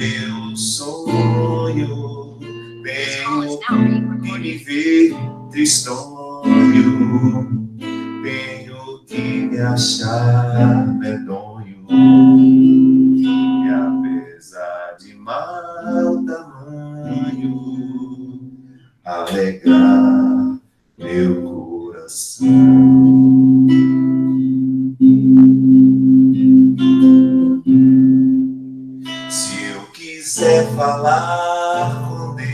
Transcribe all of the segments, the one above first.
meu sonho, tenho que me ver tristonho, tenho que me achar medonho, e apesar de mau tamanho, alegrar meu coração. Se eu quiser falar com Deus,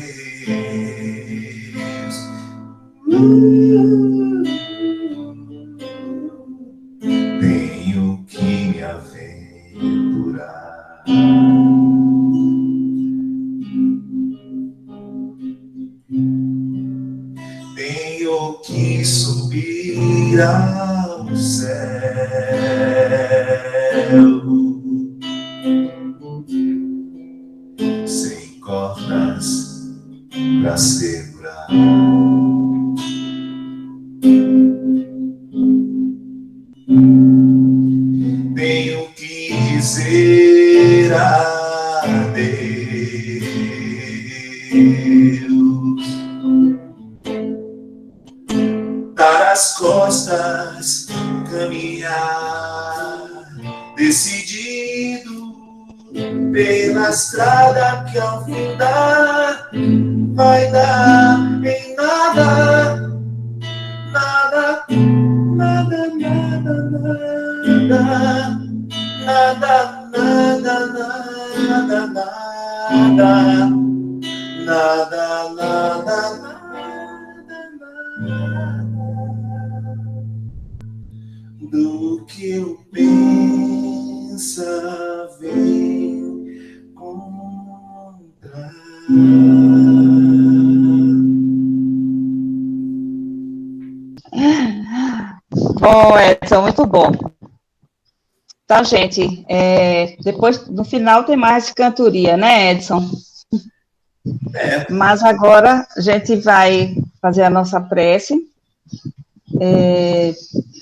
tenho que me aventurar. Tenho que subir ao céu, sem cordas pra segurar. Tenho que dizer a Deus, dar as costas, caminhar decidido pela estrada que ao fim vai dar em nada, nada, nada, nada, nada, nada, nada, nada, nada, do que eu pensa vem contra. Bom, Edson, muito bom. Tá, gente, depois, no final, tem mais cantoria, né, Edson? Mas agora a gente vai fazer a nossa prece.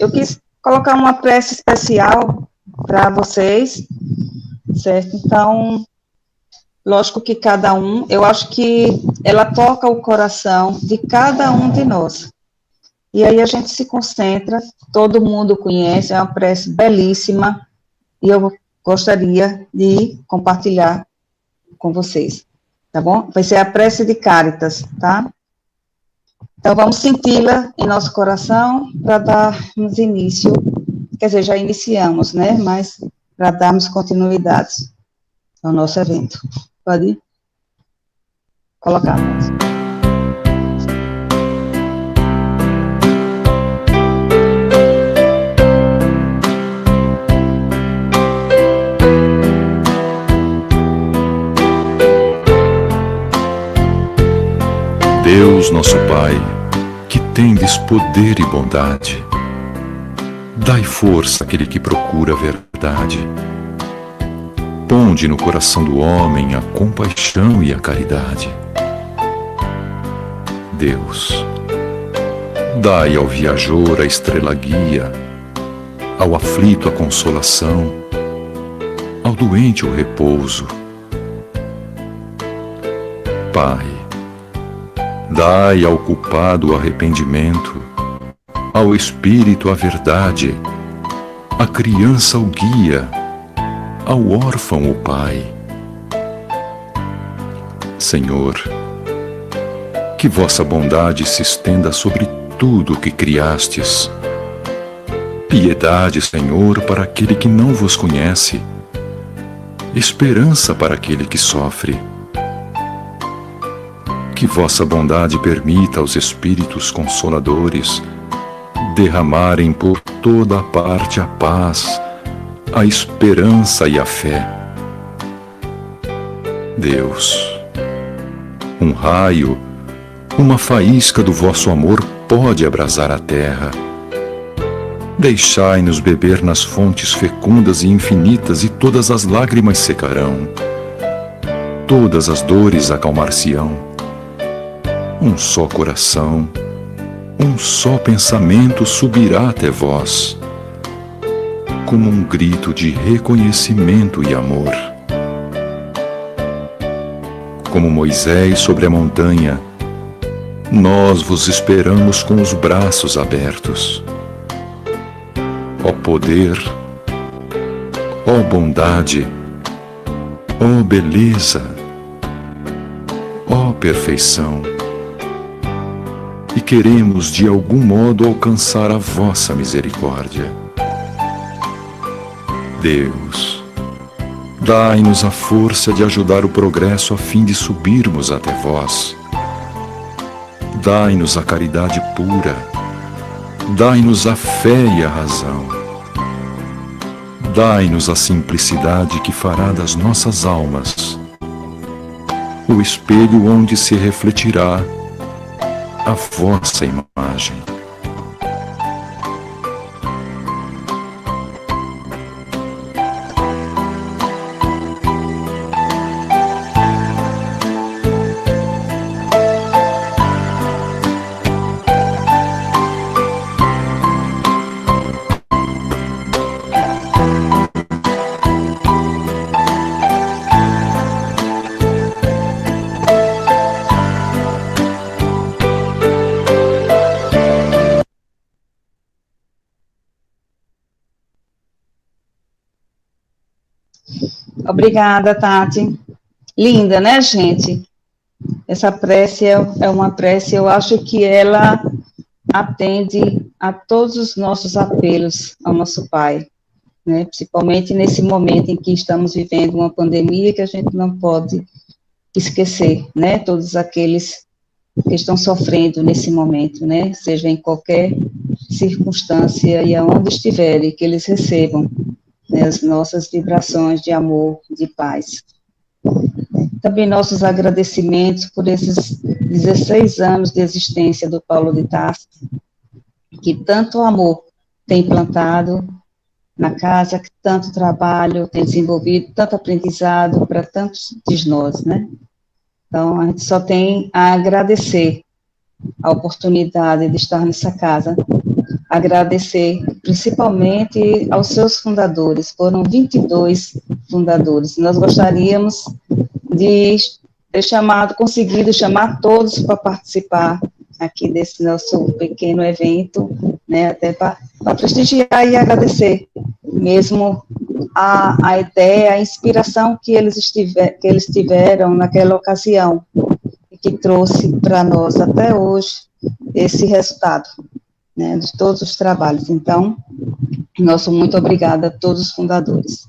Eu quis colocar uma prece especial para vocês, certo? Então, lógico que cada um, eu acho que ela toca o coração de cada um de nós. E aí a gente se concentra, todo mundo conhece, é uma prece belíssima, e eu gostaria de compartilhar com vocês, tá bom? Vai ser a prece de Cáritas, tá? Então, vamos senti-la em nosso coração para darmos início, quer dizer, já iniciamos, né? Mas para darmos continuidade ao nosso evento. Pode colocar. Deus, nosso Pai, que tendes poder e bondade, dai força àquele que procura a verdade. Ponde no coração do homem a compaixão e a caridade. Deus, dai ao viajor a estrela guia, ao aflito a consolação, ao doente o repouso. Pai, dai ao culpado o arrependimento, ao espírito a verdade, à criança o guia, ao órfão o pai. Senhor, que vossa bondade se estenda sobre tudo o que criastes. Piedade, Senhor, para aquele que não vos conhece, esperança para aquele que sofre. Que vossa bondade permita aos Espíritos Consoladores derramarem por toda a parte a paz, a esperança e a fé. Deus, um raio, uma faísca do vosso amor pode abrasar a terra. Deixai-nos beber nas fontes fecundas e infinitas, e todas as lágrimas secarão, todas as dores acalmar-se-ão. Um só coração, um só pensamento subirá até vós, como um grito de reconhecimento e amor. como Moisés sobre a montanha, nós vos esperamos com os braços abertos. Ó poder, ó bondade, ó beleza, ó perfeição, e queremos de algum modo alcançar a vossa misericórdia. Deus, dai-nos a força de ajudar o progresso a fim de subirmos até vós. Dai-nos a caridade pura, dai-nos a fé e a razão. Dai-nos a simplicidade que fará das nossas almas o espelho onde se refletirá a vossa imagem. Obrigada, Tati. Linda, né, gente? Essa prece é uma prece, eu acho que ela atende a todos os nossos apelos ao nosso Pai, né? Principalmente nesse momento em que estamos vivendo uma pandemia que a gente não pode esquecer, né? Todos aqueles que estão sofrendo nesse momento, né? Seja em qualquer circunstância e aonde estiverem, que eles recebam, né, as nossas vibrações de amor, de paz. Também nossos agradecimentos por esses 16 anos de existência do Paulo de Tarso, que tanto amor tem plantado na casa, que tanto trabalho tem desenvolvido, tanto aprendizado para tantos de nós, né? Então, a gente só tem a agradecer a oportunidade de estar nessa casa, agradecer principalmente aos seus fundadores, foram 22 fundadores, nós gostaríamos de ter conseguido chamar todos para participar aqui desse nosso pequeno evento, né, até para prestigiar e agradecer mesmo a ideia, a inspiração que eles tiveram naquela ocasião, e que trouxe para nós até hoje esse resultado, né, de todos os trabalhos. Então, nosso muito obrigada a todos os fundadores.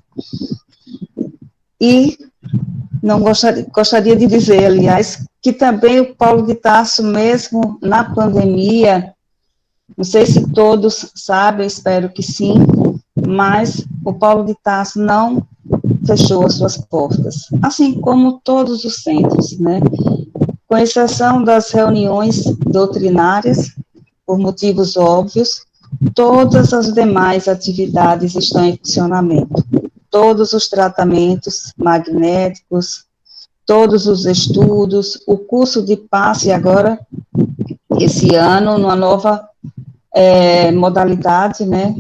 E não gostaria de dizer, aliás, que também o Paulo de Tarso, mesmo na pandemia, não sei se todos sabem, espero que sim, mas o Paulo de Tarso não fechou as suas portas, assim como todos os centros, né? Com exceção das reuniões doutrinárias, por motivos óbvios, todas as demais atividades estão em funcionamento. Todos os tratamentos magnéticos, todos os estudos, o curso de passe agora, esse ano, numa nova modalidade, né,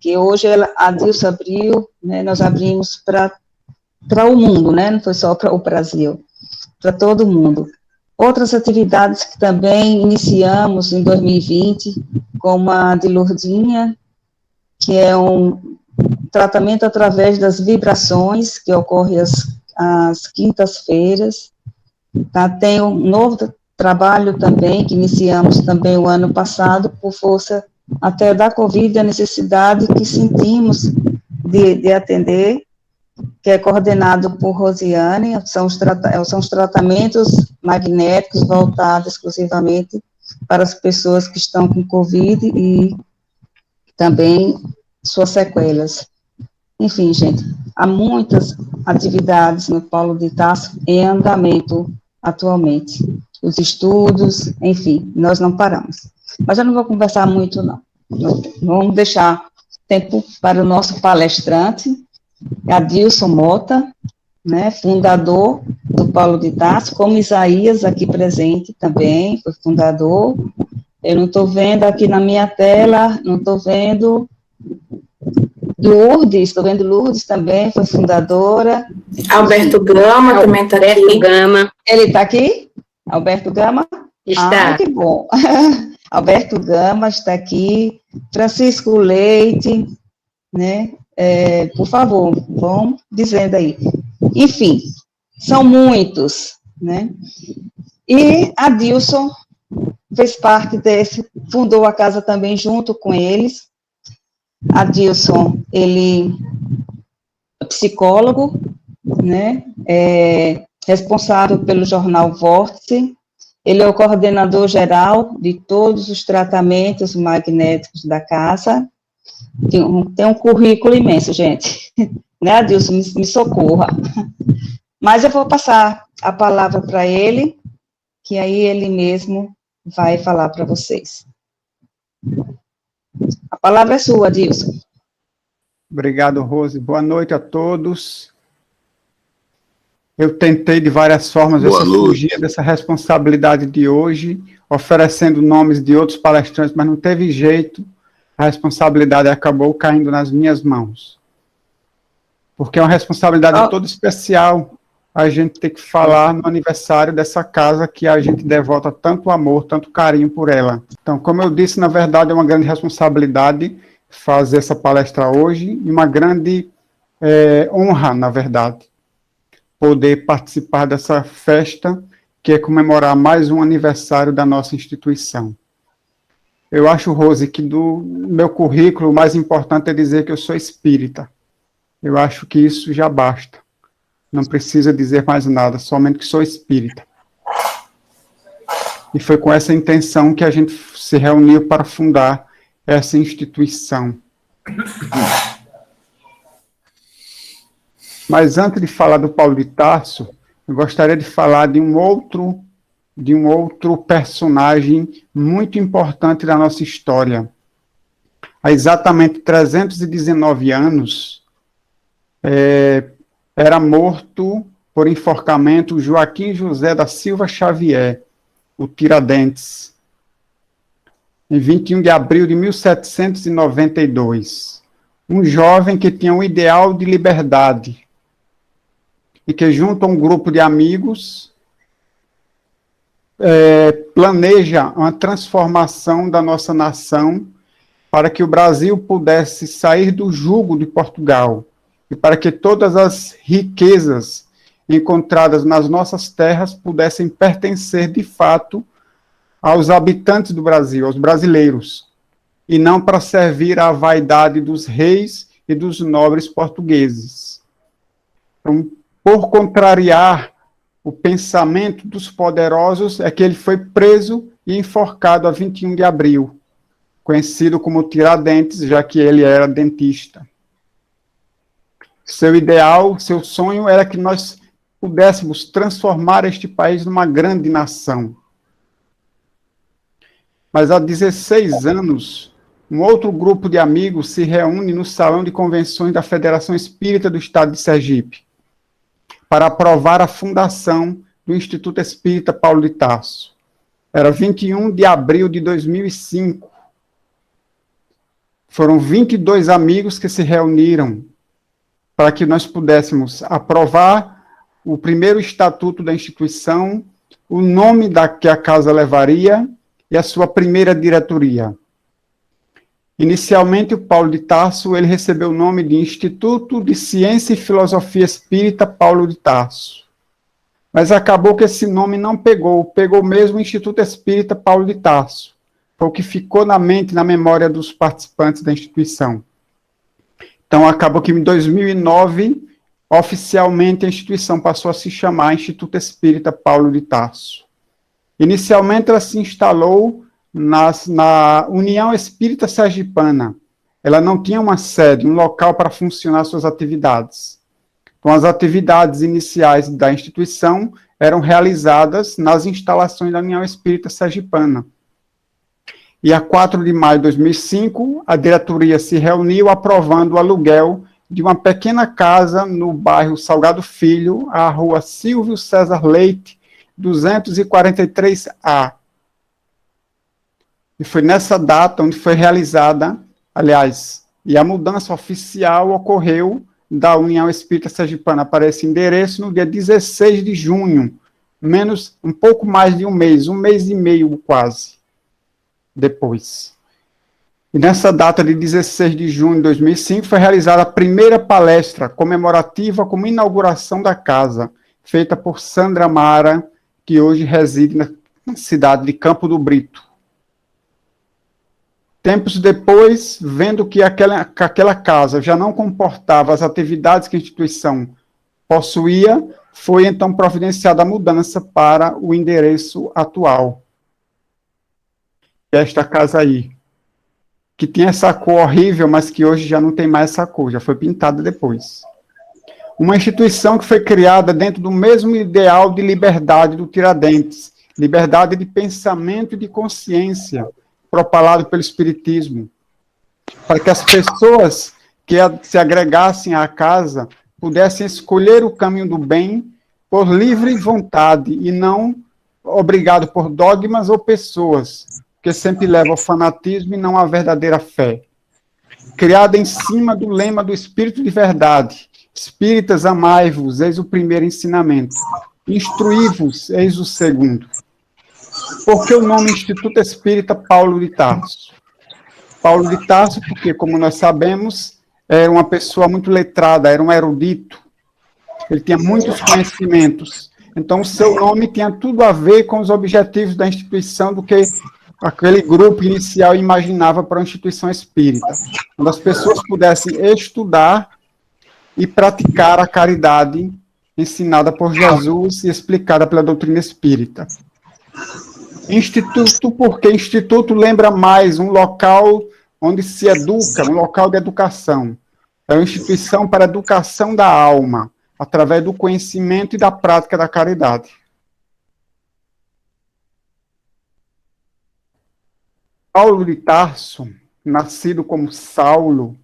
que hoje a Dilce abriu, né, nós abrimos para o mundo, né, não foi só para o Brasil, para todo mundo. Outras atividades que também iniciamos em 2020, como a de Lourdinha, que é um tratamento através das vibrações, que ocorre às quintas-feiras. Tá? Tem um novo trabalho também, que iniciamos também o ano passado, por força até da Covid, a necessidade que sentimos de atender, que é coordenado por Rosiane, são os tratamentos magnéticos voltados exclusivamente para as pessoas que estão com Covid e também suas sequelas. Enfim, gente, há muitas atividades no Paulo de Tarso em andamento atualmente. Os estudos, enfim, nós não paramos. Mas eu não vou conversar muito, não. Vamos deixar tempo para o nosso palestrante, Adilson Mota, né, fundador do Paulo de Tarso, como Isaías, aqui presente também, foi fundador. Eu não estou vendo aqui na minha tela, não estou vendo Lourdes, estou vendo Lourdes também, foi fundadora, Alberto Gama também está aqui. Alberto Gama Ele está aqui? Alberto Gama? está. Ah, que bom. Alberto Gama está aqui. Francisco Leite, né? Por favor, vão dizendo aí. Enfim, são muitos, né? E Adilson fez parte desse, fundou a casa também junto com eles. Adilson, ele é psicólogo, né? Responsável pelo jornal Vórtice. Ele é o coordenador geral de todos os tratamentos magnéticos da casa. Tem um currículo imenso, gente. Né, Adilson? Me socorra. Mas eu vou passar a palavra para ele, que aí ele mesmo vai falar para vocês. A palavra é sua, Adilson. Obrigado, Rose. Boa noite a todos. Eu tentei de várias formas fugir dessa responsabilidade de hoje, oferecendo nomes de outros palestrantes, mas não teve jeito. A responsabilidade acabou caindo nas minhas mãos. Porque é uma responsabilidade toda especial a gente ter que falar no aniversário dessa casa que a gente devota tanto amor, tanto carinho por ela. Então, como eu disse, na verdade é uma grande responsabilidade fazer essa palestra hoje e uma grande honra, na verdade, poder participar dessa festa que é comemorar mais um aniversário da nossa instituição. Eu acho, Rose, que do meu currículo o mais importante é dizer que eu sou espírita. Eu acho que isso já basta. Não precisa dizer mais nada, somente que sou espírita. E foi com essa intenção que a gente se reuniu para fundar essa instituição. Mas antes de falar do Paulo de Tarso, eu gostaria de falar de um outro personagem muito importante da nossa história. Há exatamente 319 anos, era morto por enforcamento Joaquim José da Silva Xavier, o Tiradentes, em 21 de abril de 1792. Um jovem que tinha um ideal de liberdade e que, junto a um grupo de amigos, planeja uma transformação da nossa nação para que o Brasil pudesse sair do jugo de Portugal e para que todas as riquezas encontradas nas nossas terras pudessem pertencer, de fato, aos habitantes do Brasil, aos brasileiros, e não para servir à vaidade dos reis e dos nobres portugueses. Então, por contrariar o pensamento dos poderosos, é que ele foi preso e enforcado a 21 de abril, conhecido como Tiradentes, já que ele era dentista. Seu ideal, seu sonho era que nós pudéssemos transformar este país numa grande nação. Mas há 16 anos, um outro grupo de amigos se reúne no Salão de Convenções da Federação Espírita do Estado de Sergipe, para aprovar a fundação do Instituto Espírita Paulo de Tarso. Era 21 de abril de 2005. Foram 22 amigos que se reuniram para que nós pudéssemos aprovar o primeiro estatuto da instituição, o nome que a casa levaria e a sua primeira diretoria. Inicialmente, o Paulo de Tarso ele recebeu o nome de Instituto de Ciência e Filosofia Espírita Paulo de Tarso. Mas acabou que esse nome não pegou mesmo o Instituto Espírita Paulo de Tarso. Foi o que ficou na mente, na memória dos participantes da instituição. Então, acabou que em 2009, oficialmente, a instituição passou a se chamar Instituto Espírita Paulo de Tarso. Inicialmente, ela se instalou na União Espírita Sergipana. Ela não tinha uma sede, um local para funcionar suas atividades. Então, as atividades iniciais da instituição eram realizadas nas instalações da União Espírita Sergipana. E a 4 de maio de 2005, a diretoria se reuniu aprovando o aluguel de uma pequena casa no bairro Salgado Filho, à rua Silvio César Leite, 243A. E foi nessa data onde foi realizada, aliás, e a mudança oficial ocorreu da União Espírita Sergipana para esse endereço no dia 16 de junho, um pouco mais de um mês e meio quase, depois. E nessa data de 16 de junho de 2005 foi realizada a primeira palestra comemorativa como inauguração da casa, feita por Sandra Mara, que hoje reside na cidade de Campo do Brito. Tempos depois, vendo que aquela casa já não comportava as atividades que a instituição possuía, foi então providenciada a mudança para o endereço atual. Esta casa aí, que tinha essa cor horrível, mas que hoje já não tem mais essa cor, já foi pintada depois. Uma instituição que foi criada dentro do mesmo ideal de liberdade do Tiradentes, liberdade de pensamento e de consciência, propalado pelo Espiritismo, para que as pessoas que se agregassem à casa pudessem escolher o caminho do bem por livre vontade e não obrigado por dogmas ou pessoas, que sempre leva ao fanatismo e não à verdadeira fé. Criada em cima do lema do Espírito de Verdade, Espíritas, amai-vos, eis o primeiro ensinamento. Instruí-vos, eis o segundo. Por que o nome Instituto Espírita Paulo de Tarso? Paulo de Tarso, porque, como nós sabemos, era uma pessoa muito letrada, era um erudito. Ele tinha muitos conhecimentos. Então, o seu nome tinha tudo a ver com os objetivos da instituição do que aquele grupo inicial imaginava para a instituição espírita. Quando as pessoas pudessem estudar e praticar a caridade ensinada por Jesus e explicada pela doutrina espírita. Instituto, porque instituto lembra mais um local onde se educa, um local de educação. É uma instituição para a educação da alma, através do conhecimento e da prática da caridade. Paulo de Tarso, nascido como Saulo,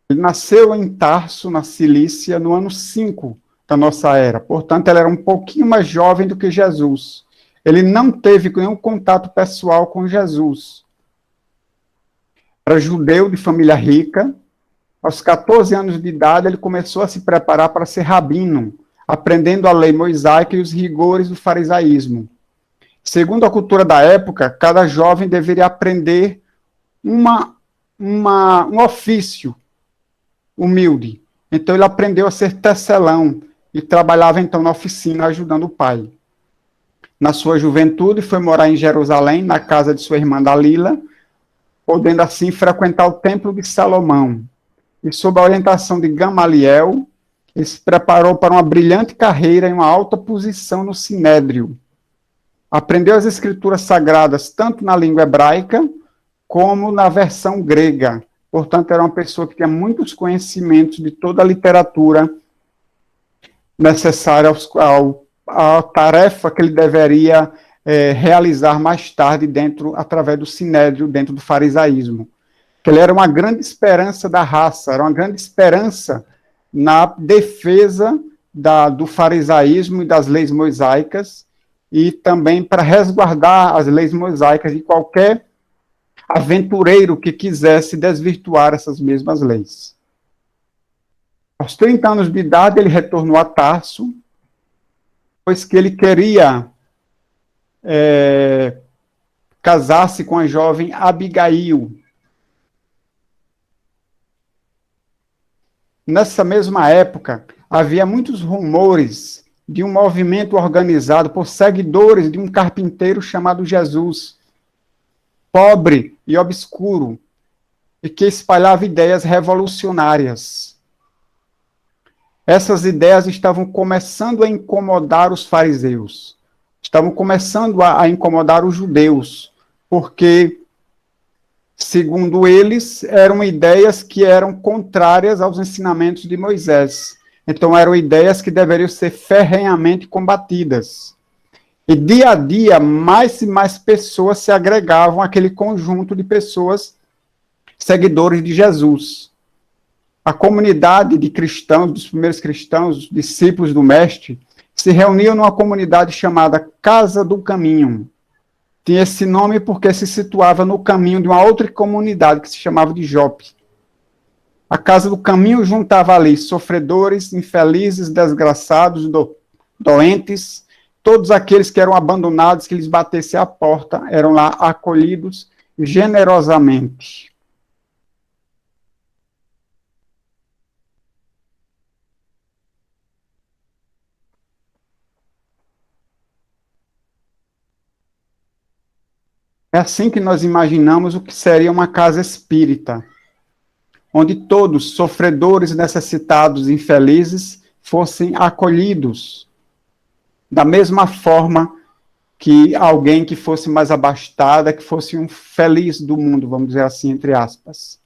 ele nasceu em Tarso, na Cilícia, no ano 5 da nossa era. Portanto, ele era um pouquinho mais jovem do que Jesus. Ele não teve nenhum contato pessoal com Jesus. Era judeu de família rica. Aos 14 anos de idade, ele começou a se preparar para ser rabino, aprendendo a lei mosaica e os rigores do farisaísmo. Segundo a cultura da época, cada jovem deveria aprender um ofício humilde. Então, ele aprendeu a ser tecelão e trabalhava, então, na oficina, ajudando o pai. Na sua juventude, foi morar em Jerusalém, na casa de sua irmã Dalila, podendo, assim, frequentar o Templo de Salomão. E, sob a orientação de Gamaliel, ele se preparou para uma brilhante carreira em uma alta posição no Sinédrio. Aprendeu as escrituras sagradas tanto na língua hebraica como na versão grega. Portanto, era uma pessoa que tinha muitos conhecimentos de toda a literatura necessária à tarefa que ele deveria realizar mais tarde através do Sinédrio, dentro do farisaísmo. Que ele era uma grande esperança da raça, era uma grande esperança na defesa do farisaísmo e das leis mosaicas, e também para resguardar as leis mosaicas de qualquer aventureiro que quisesse desvirtuar essas mesmas leis. Aos 30 anos de idade, ele retornou a Tarso, pois que ele queria casar-se com a jovem Abigail. Nessa mesma época, havia muitos rumores de um movimento organizado por seguidores de um carpinteiro chamado Jesus, pobre e obscuro, e que espalhava ideias revolucionárias. Essas ideias estavam começando a incomodar os fariseus, estavam começando a incomodar os judeus, porque, segundo eles, eram ideias que eram contrárias aos ensinamentos de Moisés. Então, eram ideias que deveriam ser ferrenhamente combatidas. E, dia a dia, mais e mais pessoas se agregavam àquele conjunto de pessoas seguidores de Jesus. A comunidade de cristãos, dos primeiros cristãos, discípulos do Mestre, se reuniam numa comunidade chamada Casa do Caminho. Tinha esse nome porque se situava no caminho de uma outra comunidade que se chamava de Jope. A casa do caminho juntava ali sofredores, infelizes, desgraçados, doentes, todos aqueles que eram abandonados, que lhes batesse a porta, eram lá acolhidos generosamente. É assim que nós imaginamos o que seria uma casa espírita, onde todos, sofredores, necessitados, infelizes, fossem acolhidos, da mesma forma que alguém que fosse mais abastada, que fosse um feliz do mundo, vamos dizer assim, entre aspas.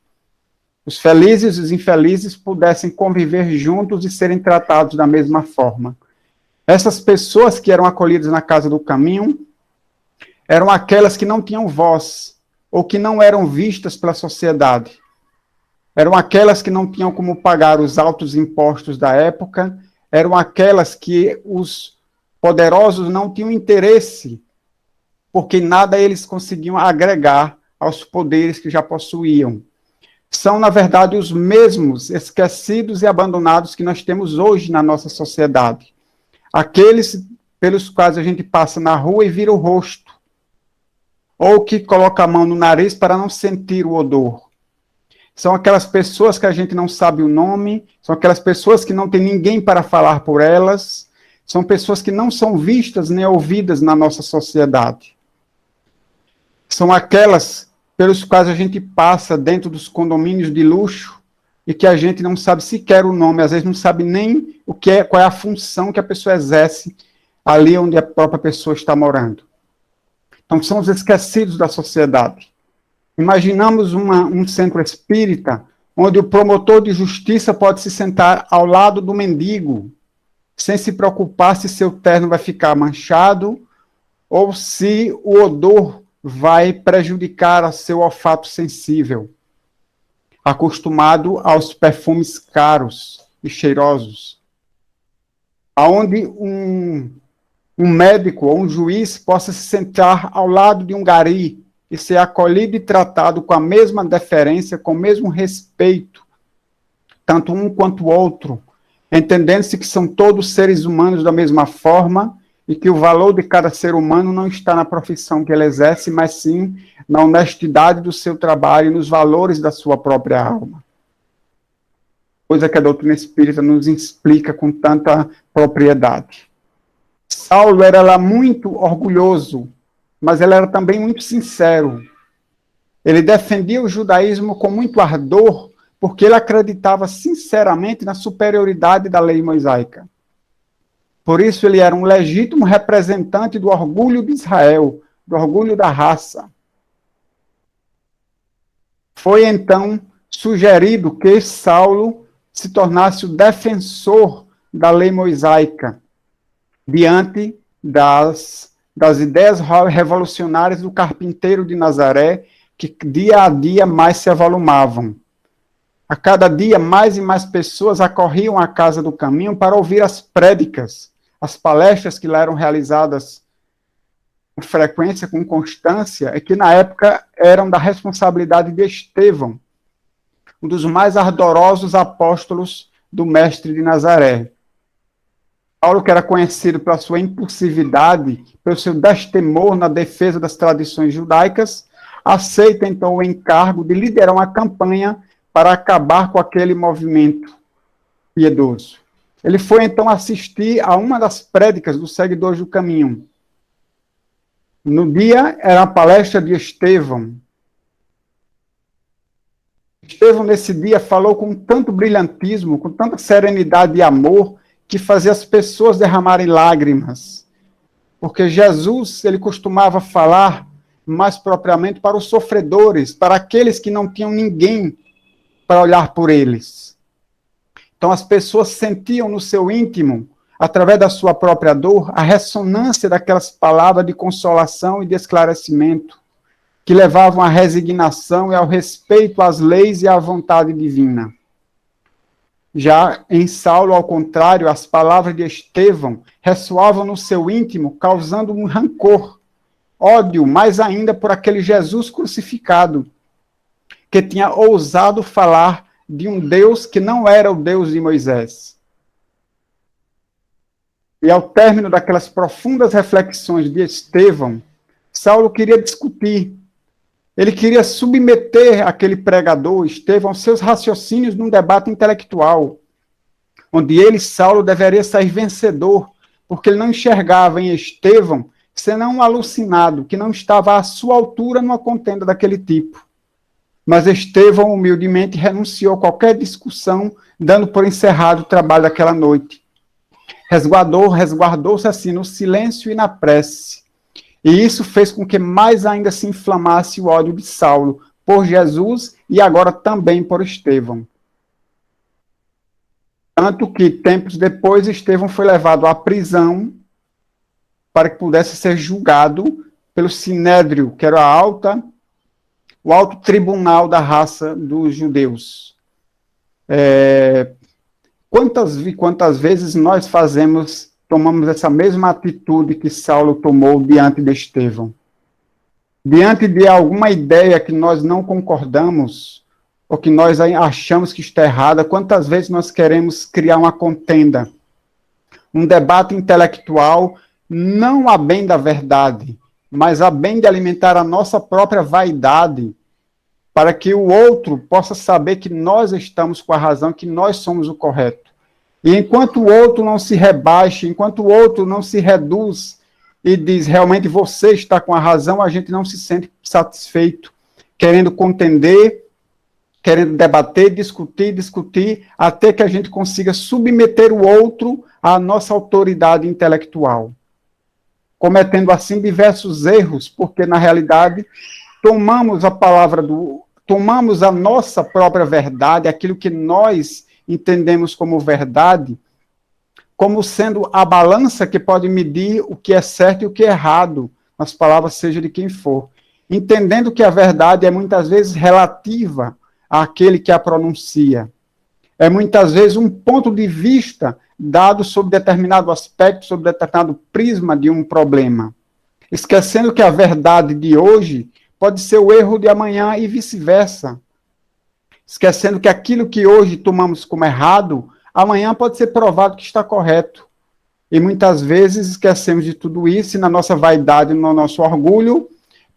Os felizes e os infelizes pudessem conviver juntos e serem tratados da mesma forma. Essas pessoas que eram acolhidas na casa do caminho eram aquelas que não tinham voz, ou que não eram vistas pela sociedade. Eram aquelas que não tinham como pagar os altos impostos da época, eram aquelas que os poderosos não tinham interesse, porque nada eles conseguiam agregar aos poderes que já possuíam. São, na verdade, os mesmos esquecidos e abandonados que nós temos hoje na nossa sociedade. Aqueles pelos quais a gente passa na rua e vira o rosto, ou que coloca a mão no nariz para não sentir o odor. São aquelas pessoas que a gente não sabe o nome, são aquelas pessoas que não tem ninguém para falar por elas, são pessoas que não são vistas nem ouvidas na nossa sociedade. São aquelas pelos quais a gente passa dentro dos condomínios de luxo e que a gente não sabe sequer o nome, às vezes não sabe nem o que é, qual é a função que a pessoa exerce ali onde a própria pessoa está morando. Então, são os esquecidos da sociedade. Imaginamos um centro espírita onde o promotor de justiça pode se sentar ao lado do mendigo, sem se preocupar se seu terno vai ficar manchado ou se o odor vai prejudicar a seu olfato sensível, acostumado aos perfumes caros e cheirosos. Aonde um médico ou um juiz possa se sentar ao lado de um gari e ser acolhido e tratado com a mesma deferência, com o mesmo respeito, tanto um quanto o outro, entendendo-se que são todos seres humanos da mesma forma e que o valor de cada ser humano não está na profissão que ele exerce, mas sim na honestidade do seu trabalho e nos valores da sua própria alma. Coisa que a doutrina espírita nos explica com tanta propriedade. Saulo era lá muito orgulhoso, mas ele era também muito sincero. Ele defendia o judaísmo com muito ardor, porque ele acreditava sinceramente na superioridade da lei mosaica. Por isso ele era um legítimo representante do orgulho de Israel, do orgulho da raça. Foi então sugerido que Saulo se tornasse o defensor da lei mosaica, diante das ideias revolucionárias do carpinteiro de Nazaré, que dia a dia mais se avolumavam. A cada dia, mais e mais pessoas acorriam à casa do caminho para ouvir as prédicas, as palestras que lá eram realizadas com frequência, com constância, e que na época eram da responsabilidade de Estevão, um dos mais ardorosos apóstolos do mestre de Nazaré. Paulo, que era conhecido pela sua impulsividade, pelo seu destemor na defesa das tradições judaicas, aceita então o encargo de liderar uma campanha para acabar com aquele movimento piedoso. Ele foi então assistir a uma das prédicas dos seguidores do caminho. No dia era a palestra de Estevão. Estevão, nesse dia, falou com tanto brilhantismo, com tanta serenidade e amor, que fazia as pessoas derramarem lágrimas. Porque Jesus, ele costumava falar mais propriamente para os sofredores, para aqueles que não tinham ninguém para olhar por eles. Então as pessoas sentiam no seu íntimo, através da sua própria dor, a ressonância daquelas palavras de consolação e de esclarecimento, que levavam à resignação e ao respeito às leis e à vontade divina. Já em Saulo, ao contrário, as palavras de Estevão ressoavam no seu íntimo, causando um rancor, ódio, mais ainda por aquele Jesus crucificado, que tinha ousado falar de um Deus que não era o Deus de Moisés. E ao término daquelas profundas reflexões de Estevão, Saulo queria discutir. Ele queria submeter aquele pregador, Estevão, aos seus raciocínios num debate intelectual, onde ele, Saulo, deveria sair vencedor, porque ele não enxergava em Estevão senão um alucinado, que não estava à sua altura numa contenda daquele tipo. Mas Estevão, humildemente, renunciou a qualquer discussão, dando por encerrado o trabalho daquela noite. Resguardou-se assim no silêncio e na prece. E isso fez com que mais ainda se inflamasse o ódio de Saulo por Jesus e agora também por Estevão. Tanto que, tempos depois, Estevão foi levado à prisão para que pudesse ser julgado pelo Sinédrio, que era o alto tribunal da raça dos judeus. Quantas vezes nós tomamos essa mesma atitude que Saulo tomou diante de Estevão? Diante de alguma ideia que nós não concordamos, ou que nós achamos que está errada, quantas vezes nós queremos criar uma contenda, um debate intelectual, não a bem da verdade, mas a bem de alimentar a nossa própria vaidade, para que o outro possa saber que nós estamos com a razão, que nós somos o correto. E enquanto o outro não se rebaixa, enquanto o outro não se reduz e diz, realmente você está com a razão, a gente não se sente satisfeito, querendo contender, querendo debater, discutir, até que a gente consiga submeter o outro à nossa autoridade intelectual. Cometendo assim diversos erros, porque na realidade tomamos a nossa própria verdade, aquilo que nós entendemos como verdade, como sendo a balança que pode medir o que é certo e o que é errado, nas palavras seja de quem for. Entendendo que a verdade é muitas vezes relativa àquele que a pronuncia. É muitas vezes um ponto de vista dado sobre determinado aspecto, sobre determinado prisma de um problema. Esquecendo que a verdade de hoje pode ser o erro de amanhã e vice-versa. Esquecendo que aquilo que hoje tomamos como errado, amanhã pode ser provado que está correto. E muitas vezes esquecemos de tudo isso e na nossa vaidade, no nosso orgulho,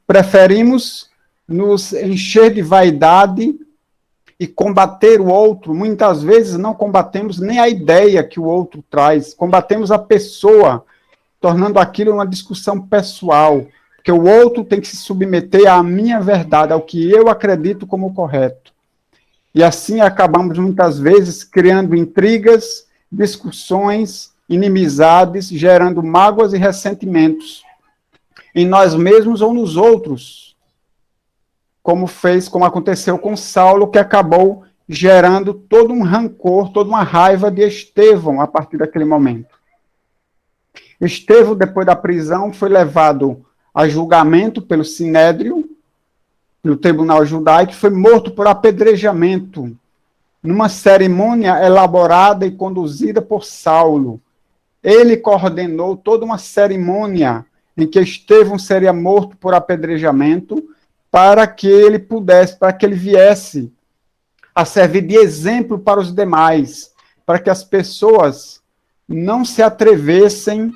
preferimos nos encher de vaidade e combater o outro. Muitas vezes não combatemos nem a ideia que o outro traz, combatemos a pessoa, tornando aquilo uma discussão pessoal, porque o outro tem que se submeter à minha verdade, ao que eu acredito como correto. E assim acabamos muitas vezes criando intrigas, discussões, inimizades, gerando mágoas e ressentimentos em nós mesmos ou nos outros, como aconteceu com Saulo, que acabou gerando todo um rancor, toda uma raiva de Estevão a partir daquele momento. Estevão, depois da prisão, foi levado a julgamento pelo Sinédrio, pelo tribunal judaico, foi morto por apedrejamento, numa cerimônia elaborada e conduzida por Saulo. Ele coordenou toda uma cerimônia em que Estevão seria morto por apedrejamento, para que ele viesse a servir de exemplo para os demais, para que as pessoas não se atrevessem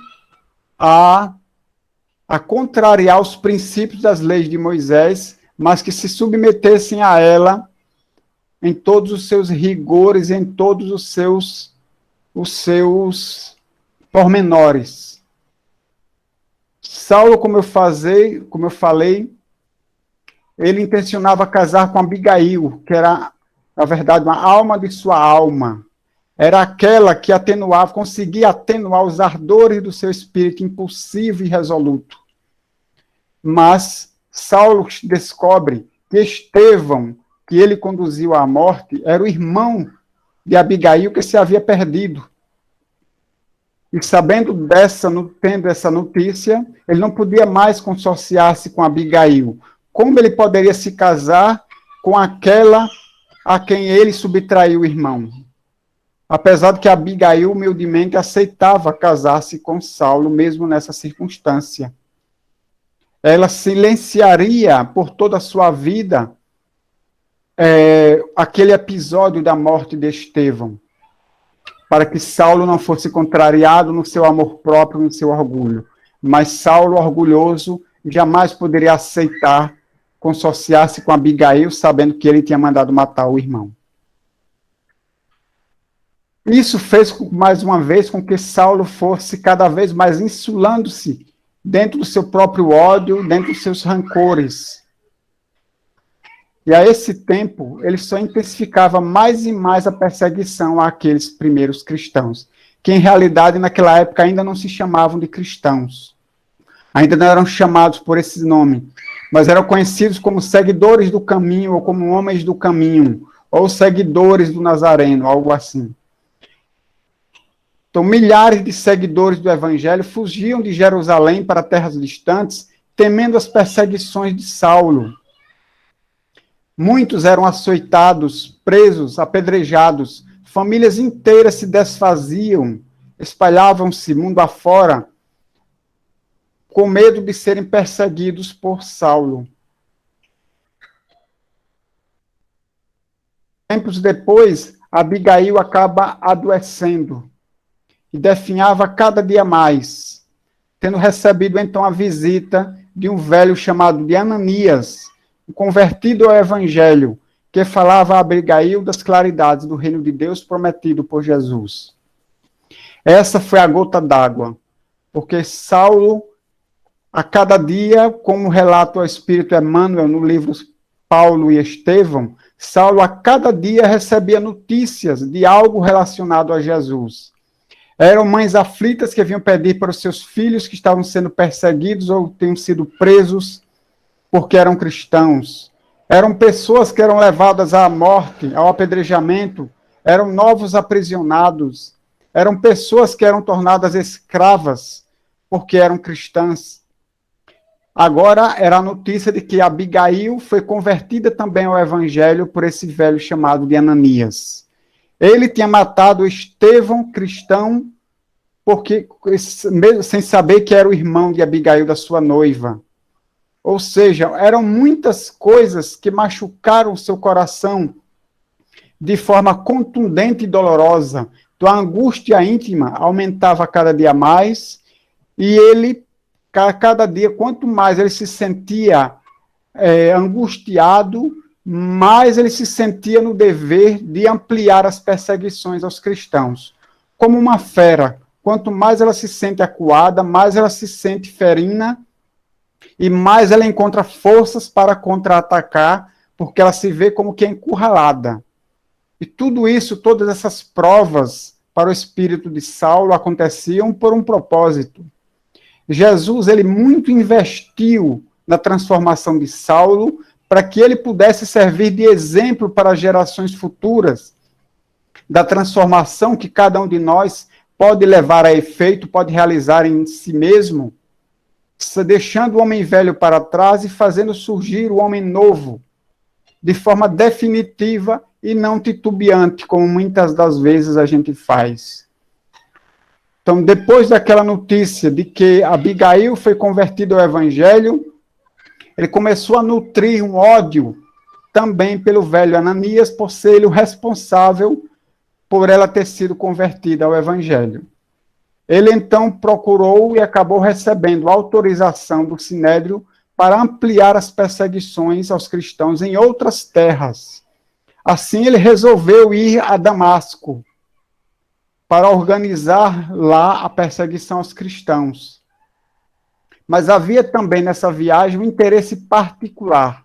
a contrariar os princípios das leis de Moisés, mas que se submetessem a ela em todos os seus rigores, em todos os seus pormenores. Saulo, como eu falei, ele intencionava casar com Abigail, que era, na verdade, uma alma de sua alma. Era aquela que conseguia atenuar os ardores do seu espírito impulsivo e resoluto. Mas Saulo descobre que Estevão, que ele conduziu à morte, era o irmão de Abigail que se havia perdido. E tendo essa notícia, ele não podia mais consorciar-se com Abigail. Como ele poderia se casar com aquela a quem ele subtraiu o irmão? Apesar de que Abigail humildemente aceitava casar-se com Saulo, mesmo nessa circunstância. Ela silenciaria por toda a sua vida aquele episódio da morte de Estevão, para que Saulo não fosse contrariado no seu amor próprio, no seu orgulho. Mas Saulo, orgulhoso, jamais poderia aceitar consociar-se com Abigail, sabendo que ele tinha mandado matar o irmão. Isso fez, mais uma vez, com que Saulo fosse cada vez mais insulando-se dentro do seu próprio ódio, dentro dos seus rancores. E a esse tempo, ele só intensificava mais e mais a perseguição àqueles primeiros cristãos, que em realidade naquela época ainda não se chamavam de cristãos. Ainda não eram chamados por esse nome, mas eram conhecidos como seguidores do caminho, ou como homens do caminho, ou seguidores do Nazareno, algo assim. Então, milhares de seguidores do Evangelho fugiam de Jerusalém para terras distantes, temendo as perseguições de Saulo. Muitos eram açoitados, presos, apedrejados, famílias inteiras se desfaziam, espalhavam-se mundo afora, com medo de serem perseguidos por Saulo. Tempos depois, Abigail acaba adoecendo e definhava cada dia mais, tendo recebido então a visita de um velho chamado de Ananias, um convertido ao Evangelho, que falava a Abigail das claridades do reino de Deus prometido por Jesus. Essa foi a gota d'água, porque Saulo, a cada dia, como relata o Espírito Emmanuel no livro Paulo e Estevão, Saulo a cada dia recebia notícias de algo relacionado a Jesus. Eram mães aflitas que vinham pedir para os seus filhos que estavam sendo perseguidos ou tinham sido presos porque eram cristãos. Eram pessoas que eram levadas à morte, ao apedrejamento, eram novos aprisionados, eram pessoas que eram tornadas escravas porque eram cristãs. Agora era a notícia de que Abigail foi convertida também ao Evangelho por esse velho chamado de Ananias. Ele tinha matado Estevão, cristão, porque sem saber que era o irmão de Abigail, da sua noiva. Ou seja, eram muitas coisas que machucaram o seu coração de forma contundente e dolorosa. Então, a angústia íntima aumentava cada dia mais, e ele, cada dia, quanto mais ele se sentia angustiado, mais ele se sentia no dever de ampliar as perseguições aos cristãos. Como uma fera, quanto mais ela se sente acuada, mais ela se sente ferina, e mais ela encontra forças para contra-atacar, porque ela se vê como que é encurralada. E tudo isso, todas essas provas para o espírito de Saulo aconteciam por um propósito. Jesus, ele muito investiu na transformação de Saulo, para que ele pudesse servir de exemplo para as gerações futuras, da transformação que cada um de nós pode levar a efeito, pode realizar em si mesmo, deixando o homem velho para trás e fazendo surgir o homem novo, de forma definitiva e não titubeante, como muitas das vezes a gente faz. Então, depois daquela notícia de que Abigail foi convertida ao Evangelho, ele começou a nutrir um ódio também pelo velho Ananias, por ser ele o responsável por ela ter sido convertida ao Evangelho. Ele então procurou e acabou recebendo autorização do Sinédrio para ampliar as perseguições aos cristãos em outras terras. Assim, ele resolveu ir a Damasco para organizar lá a perseguição aos cristãos. Mas havia também nessa viagem um interesse particular.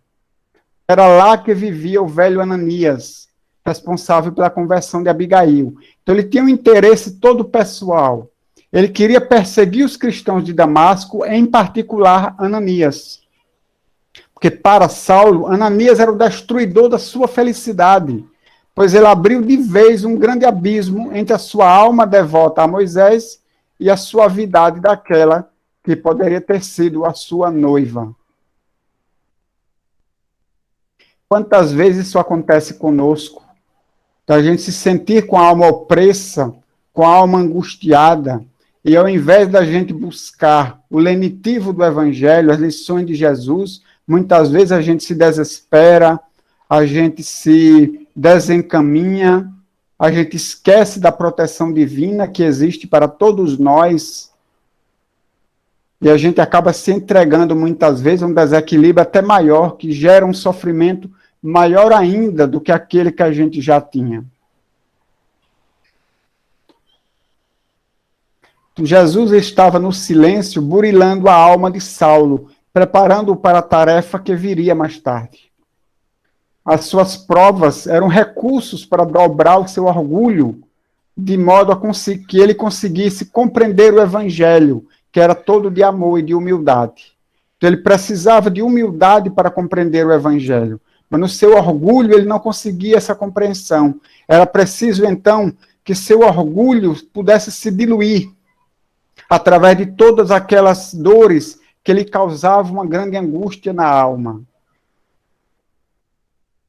Era lá que vivia o velho Ananias, responsável pela conversão de Abigail. Então ele tinha um interesse todo pessoal. Ele queria perseguir os cristãos de Damasco, em particular Ananias. Porque para Saulo, Ananias era o destruidor da sua felicidade, pois ele abriu de vez um grande abismo entre a sua alma devota a Moisés e a suavidade daquela que poderia ter sido a sua noiva. Quantas vezes isso acontece conosco? Da gente se sentir com a alma opressa, com a alma angustiada, e ao invés da gente buscar o lenitivo do Evangelho, as lições de Jesus, muitas vezes a gente se desespera, a gente se desencaminha, a gente esquece da proteção divina que existe para todos nós, e a gente acaba se entregando muitas vezes a um desequilíbrio até maior, que gera um sofrimento maior ainda do que aquele que a gente já tinha. Jesus estava no silêncio, burilando a alma de Saulo, preparando-o para a tarefa que viria mais tarde. As suas provas eram recursos para dobrar o seu orgulho, de modo que ele conseguisse compreender o evangelho, que era todo de amor e de humildade. Então ele precisava de humildade para compreender o evangelho, mas no seu orgulho ele não conseguia essa compreensão. Era preciso então que seu orgulho pudesse se diluir através de todas aquelas dores que lhe causavam uma grande angústia na alma.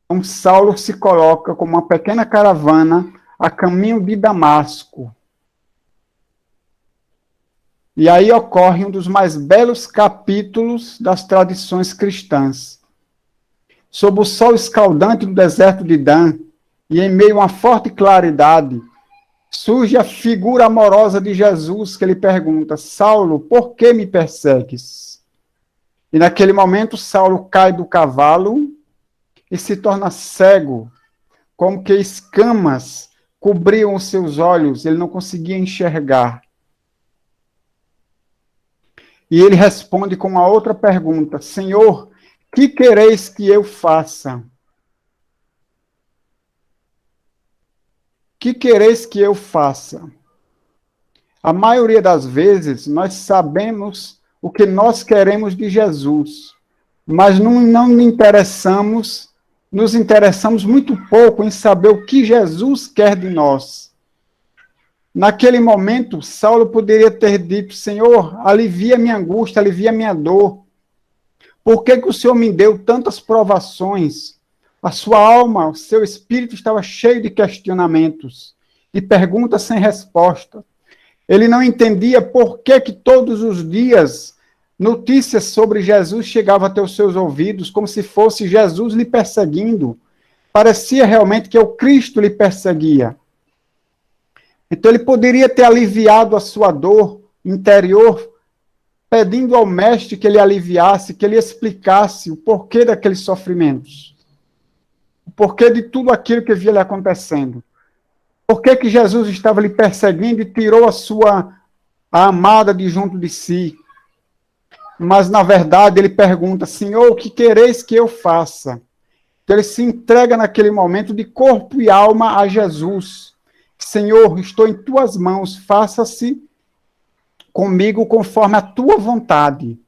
Então, Saulo se coloca como uma pequena caravana a caminho de Damasco. E aí ocorre um dos mais belos capítulos das tradições cristãs. Sob o sol escaldante do deserto de Dan, e em meio a uma forte claridade, surge a figura amorosa de Jesus, que lhe pergunta: Saulo, por que me persegues? E naquele momento Saulo cai do cavalo e se torna cego, como que escamas cobriam os seus olhos, ele não conseguia enxergar. E ele responde com uma outra pergunta: Senhor, que quereis que eu faça? Que quereis que eu faça? A maioria das vezes, nós sabemos o que nós queremos de Jesus, mas não nos interessamos muito pouco em saber o que Jesus quer de nós. Naquele momento, Saulo poderia ter dito: Senhor, alivia minha angústia, alivia minha dor. Por que o Senhor me deu tantas provações? A sua alma, o seu espírito estava cheio de questionamentos e perguntas sem resposta. Ele não entendia por que todos os dias notícias sobre Jesus chegavam até os seus ouvidos, como se fosse Jesus lhe perseguindo. Parecia realmente que o Cristo lhe perseguia. Então ele poderia ter aliviado a sua dor interior, pedindo ao mestre que ele aliviasse, que ele explicasse o porquê daqueles sofrimentos. O porquê de tudo aquilo que via lhe acontecendo. Por que Jesus estava lhe perseguindo e tirou a amada de junto de si? Mas, na verdade, ele pergunta: Senhor, o que quereis que eu faça? Então, ele se entrega naquele momento de corpo e alma a Jesus. Senhor, estou em tuas mãos, faça-se comigo conforme a tua vontade.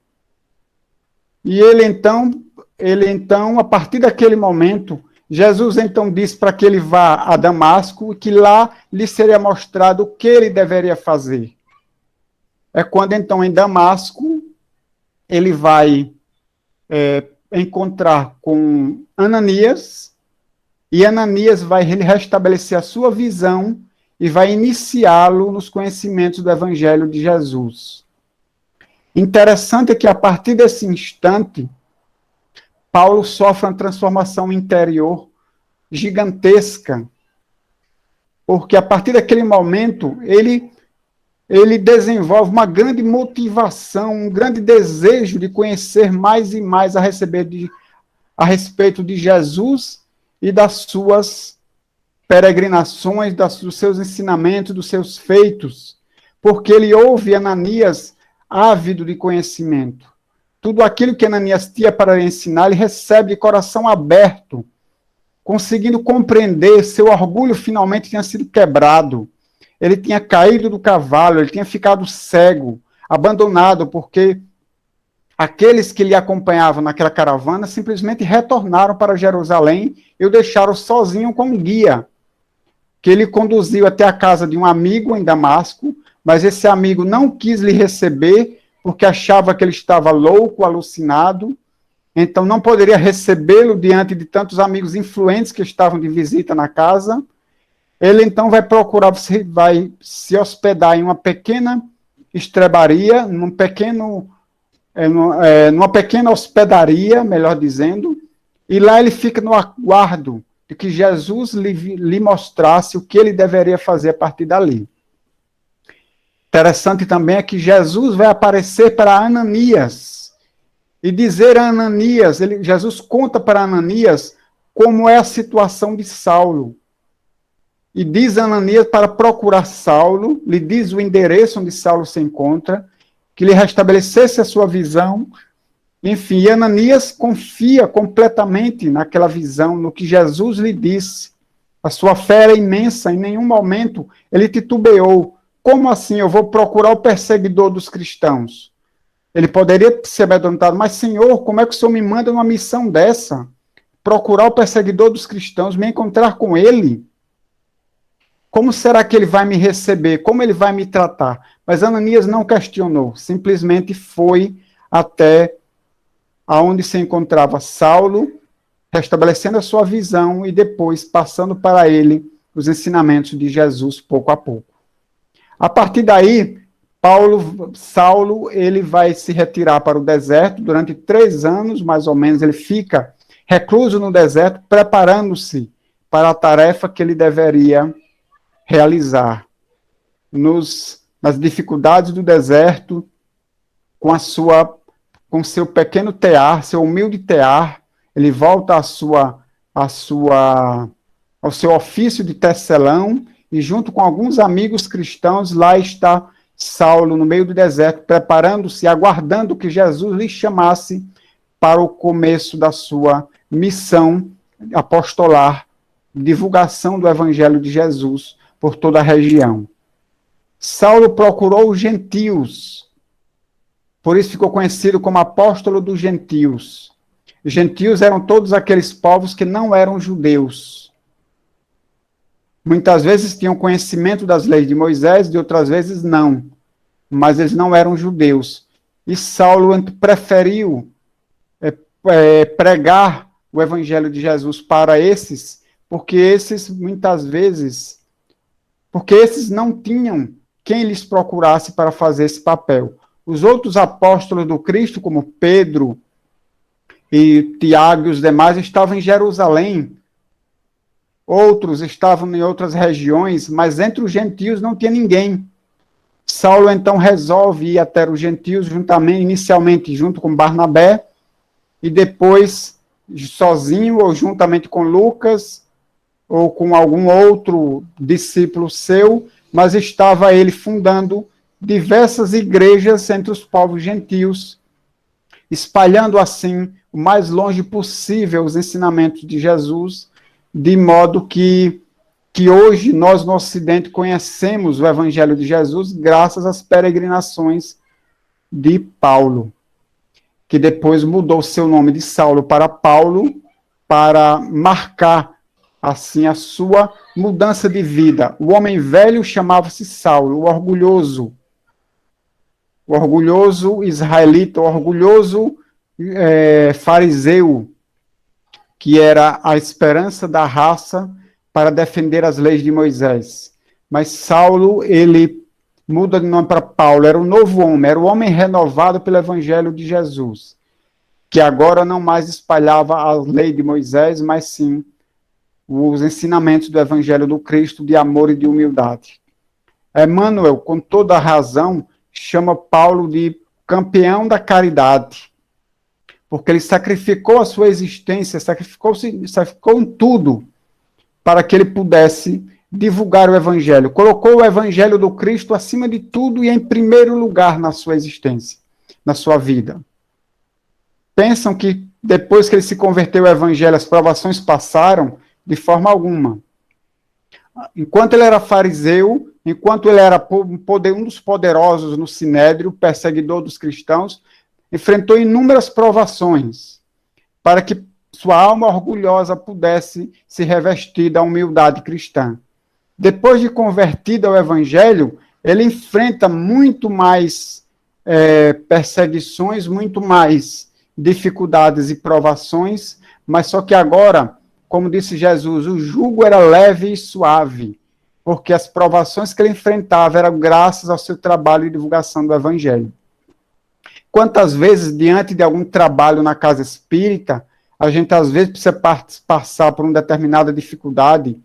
E ele então, a partir daquele momento, Jesus então diz para que ele vá a Damasco e que lá lhe seria mostrado o que ele deveria fazer. É quando então em Damasco ele vai encontrar com Ananias, e Ananias vai restabelecer a sua visão e vai iniciá-lo nos conhecimentos do Evangelho de Jesus. Interessante é que a partir desse instante, Paulo sofre uma transformação interior gigantesca, porque a partir daquele momento ele desenvolve uma grande motivação, um grande desejo de conhecer mais e mais a respeito de Jesus e das suas peregrinações, dos seus ensinamentos, dos seus feitos, porque ele ouve Ananias ávido de conhecimento. Tudo aquilo que Ananias tinha para ensinar, ele recebe de coração aberto, conseguindo compreender. Seu orgulho finalmente tinha sido quebrado. Ele tinha caído do cavalo, ele tinha ficado cego, abandonado, porque aqueles que lhe acompanhavam naquela caravana simplesmente retornaram para Jerusalém e o deixaram sozinho com um guia, que ele conduziu até a casa de um amigo em Damasco, mas esse amigo não quis lhe receber, porque achava que ele estava louco, alucinado, então não poderia recebê-lo diante de tantos amigos influentes que estavam de visita na casa. Ele então vai se hospedar em uma pequena estrebaria, numa pequena hospedaria, melhor dizendo, E lá ele fica no aguardo de que Jesus lhe mostrasse o que ele deveria fazer a partir dali. Interessante também é que Jesus vai aparecer para Ananias e dizer a Ananias, Jesus conta para Ananias como é a situação de Saulo. E diz a Ananias para procurar Saulo, lhe diz o endereço onde Saulo se encontra, que lhe restabelecesse a sua visão. Enfim, Ananias confia completamente naquela visão, no que Jesus lhe disse. A sua fé era imensa, em nenhum momento ele titubeou. Como assim eu vou procurar o perseguidor dos cristãos? Ele poderia ser amedrontado, mas Senhor, como é que o Senhor me manda uma missão dessa? Procurar o perseguidor dos cristãos, me encontrar com ele? Como será que ele vai me receber? Como ele vai me tratar? Mas Ananias não questionou, simplesmente foi até aonde se encontrava Saulo, restabelecendo a sua visão e depois passando para ele os ensinamentos de Jesus pouco a pouco. A partir daí, Saulo, ele vai se retirar para o deserto durante 3 anos, mais ou menos, ele fica recluso no deserto, preparando-se para a tarefa que ele deveria realizar. Nas dificuldades do deserto, com seu pequeno tear, seu humilde tear, ele volta ao seu ofício de tecelão, e junto com alguns amigos cristãos, lá está Saulo, no meio do deserto, preparando-se, aguardando que Jesus lhe chamasse para o começo da sua missão apostolar, divulgação do Evangelho de Jesus por toda a região. Saulo procurou os gentios, por isso ficou conhecido como apóstolo dos gentios. Os gentios eram todos aqueles povos que não eram judeus. Muitas vezes tinham conhecimento das leis de Moisés, de outras vezes não. Mas eles não eram judeus. E Saulo preferiu pregar o evangelho de Jesus para esses, porque esses não tinham quem lhes procurasse para fazer esse papel. Os outros apóstolos do Cristo, como Pedro e Tiago e os demais, estavam em Jerusalém. Outros estavam em outras regiões, mas entre os gentios não tinha ninguém. Saulo, então, resolve ir até os gentios, inicialmente junto com Barnabé, e depois sozinho, ou juntamente com Lucas, ou com algum outro discípulo seu, mas estava ele fundando diversas igrejas entre os povos gentios, espalhando assim o mais longe possível os ensinamentos de Jesus, de modo que hoje nós no Ocidente conhecemos o Evangelho de Jesus graças às peregrinações de Paulo, que depois mudou seu nome de Saulo para Paulo, para marcar assim a sua mudança de vida. O homem velho chamava-se Saulo, o orgulhoso israelita, o orgulhoso fariseu, que era a esperança da raça para defender as leis de Moisés. Mas Saulo, ele muda de nome para Paulo, era um novo homem, era o homem renovado pelo Evangelho de Jesus, que agora não mais espalhava a lei de Moisés, mas sim os ensinamentos do Evangelho do Cristo, de amor e de humildade. Emmanuel, com toda a razão, chama Paulo de campeão da caridade, porque ele sacrificou a sua existência, sacrificou em tudo, para que ele pudesse divulgar o Evangelho. Colocou o Evangelho do Cristo acima de tudo e em primeiro lugar na sua existência, na sua vida. Pensam que depois que ele se converteu ao Evangelho, as provações passaram? De forma alguma. Enquanto ele era fariseu, enquanto ele era um dos poderosos no Sinédrio, perseguidor dos cristãos, enfrentou inúmeras provações para que sua alma orgulhosa pudesse se revestir da humildade cristã. Depois de convertido ao Evangelho, ele enfrenta muito mais perseguições, muito mais dificuldades e provações, mas só que agora, como disse Jesus, o jugo era leve e suave, porque as provações que ele enfrentava eram graças ao seu trabalho de divulgação do Evangelho. Quantas vezes, diante de algum trabalho na casa espírita, a gente às vezes precisa passar por uma determinada dificuldade,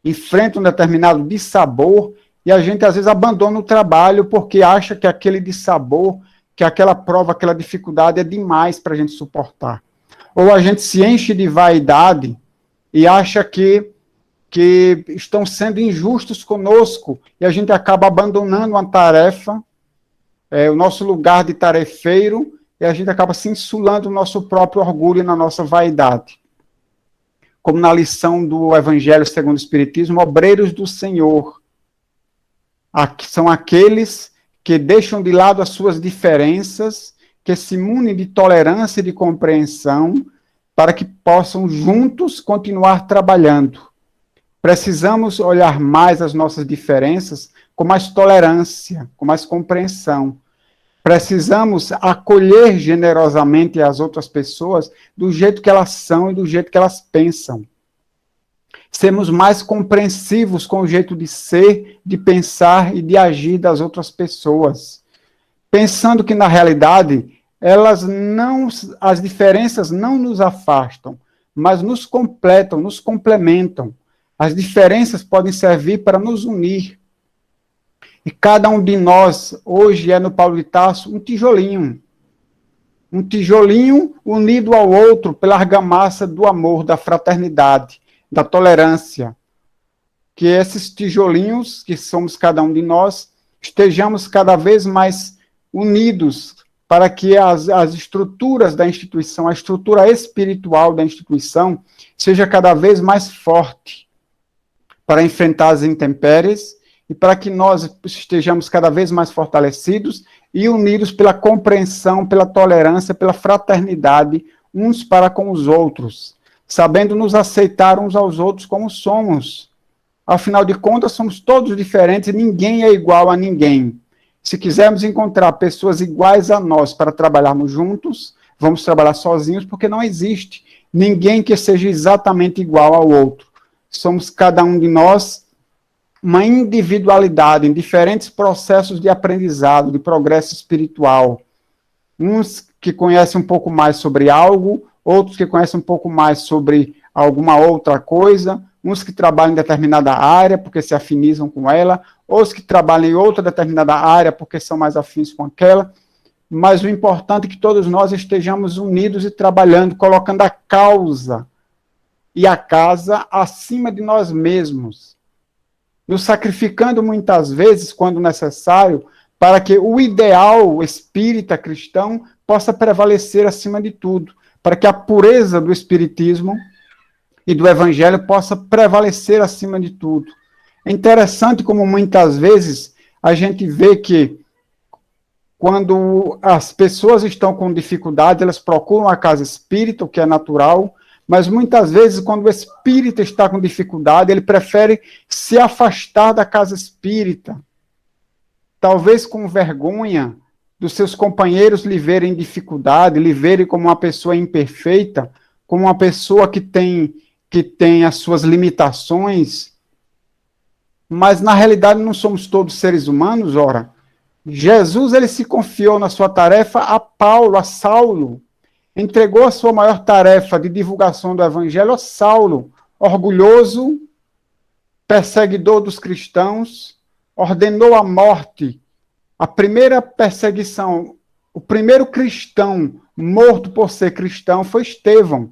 enfrenta um determinado dissabor, e a gente às vezes abandona o trabalho porque acha que aquele dissabor, que aquela prova, aquela dificuldade é demais para a gente suportar. Ou a gente se enche de vaidade e acha que estão sendo injustos conosco, e a gente acaba abandonando uma tarefa, o nosso lugar de tarefeiro, e a gente acaba se insulando no nosso próprio orgulho e na nossa vaidade. Como na lição do Evangelho segundo o Espiritismo, obreiros do Senhor. São aqueles que deixam de lado as suas diferenças, que se munem de tolerância e de compreensão, para que possam juntos continuar trabalhando. Precisamos olhar mais as nossas diferenças com mais tolerância, com mais compreensão. Precisamos acolher generosamente as outras pessoas do jeito que elas são e do jeito que elas pensam. Sermos mais compreensivos com o jeito de ser, de pensar e de agir das outras pessoas. Pensando que, na realidade, as diferenças não nos afastam, mas nos completam, nos complementam. As diferenças podem servir para nos unir. E cada um de nós, hoje, no Paulo de Tarso, um tijolinho. Um tijolinho unido ao outro pela argamassa do amor, da fraternidade, da tolerância. Que esses tijolinhos, que somos cada um de nós, estejamos cada vez mais unidos para que as estruturas da instituição, a estrutura espiritual da instituição, seja cada vez mais forte para enfrentar as intempéries e para que nós estejamos cada vez mais fortalecidos e unidos pela compreensão, pela tolerância, pela fraternidade, uns para com os outros, sabendo nos aceitar uns aos outros como somos. Afinal de contas, somos todos diferentes e ninguém é igual a ninguém. Se quisermos encontrar pessoas iguais a nós para trabalharmos juntos, vamos trabalhar sozinhos, porque não existe ninguém que seja exatamente igual ao outro. Somos cada um de nós uma individualidade em diferentes processos de aprendizado, de progresso espiritual. Uns que conhecem um pouco mais sobre algo, outros que conhecem um pouco mais sobre alguma outra coisa, uns que trabalham em determinada área porque se afinizam com ela, outros que trabalham em outra determinada área porque são mais afins com aquela, mas o importante é que todos nós estejamos unidos e trabalhando, colocando a causa e a casa acima de nós mesmos, nos sacrificando muitas vezes, quando necessário, para que o ideal espírita cristão possa prevalecer acima de tudo, para que a pureza do espiritismo e do evangelho possa prevalecer acima de tudo. É interessante como muitas vezes a gente vê que quando as pessoas estão com dificuldade, elas procuram a casa espírita, o que é natural, mas muitas vezes quando o espírita está com dificuldade, ele prefere se afastar da casa espírita, talvez com vergonha dos seus companheiros lhe verem em dificuldade, lhe verem como uma pessoa imperfeita, como uma pessoa que tem as suas limitações, mas na realidade não somos todos seres humanos, ora. Jesus, ele se confiou na sua tarefa a Paulo, a Saulo, entregou a sua maior tarefa de divulgação do evangelho a Saulo, orgulhoso, perseguidor dos cristãos, ordenou a morte. A primeira perseguição, o primeiro cristão morto por ser cristão foi Estevão,